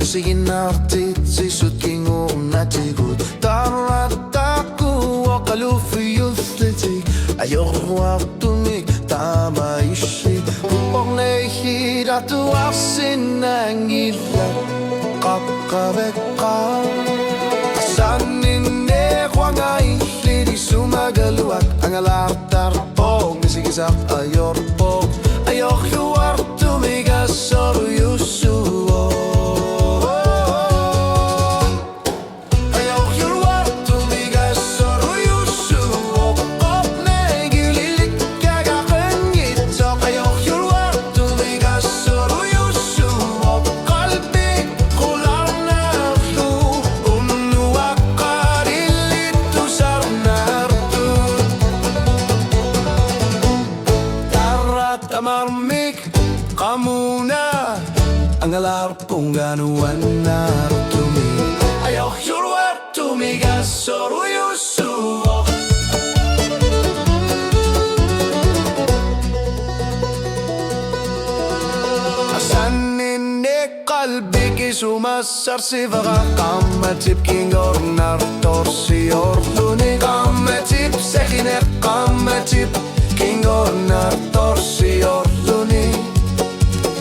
سينارتي تسيسود كينغو ناتيغود تاراتاكو وقالو في يوثلتي أيوغوارتونيك تاما يشي بورنيهي راتو أرسنانجيلا قابقابقا سانيني خوانغاي ليدي سوماغلوات أنغالارتار بوغ نسيكيساق أيوربوغ أيوغوارتوميغا سورو يوسو Tamarmik kamuna ang alarpong ganuan narutumi ayaw yurwar tumigas soruyusu asanin ne kalbi ki sumasar sivara kamatip kingor nartorsi orluni kamatip sekine kamatip kingor nartorsi orluni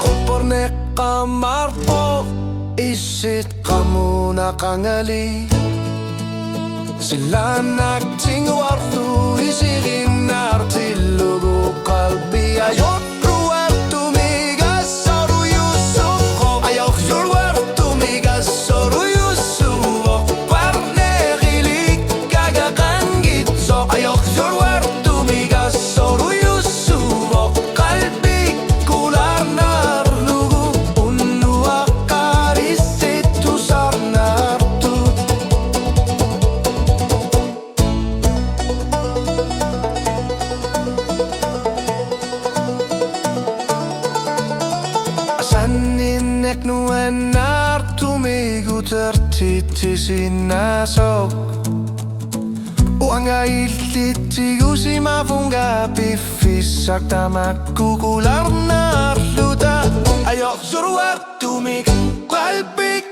komporne kamar po isit kamu nakangali sila nagting wartu isilin nartilugo kalbi ayot ruwer tumigas soruyusuk ayaw yurwer tumigas soruyusuk parne gilik kagakan gitso ayaw yurwer tumigas soruyusuk kalbi kular narlugu unu akarisit tusar nartut asaninek nuen nartumigu tertitisinasok Uanga iliti usima funga pifisak tamaku kular narluta Ayo suruar tumik kalbik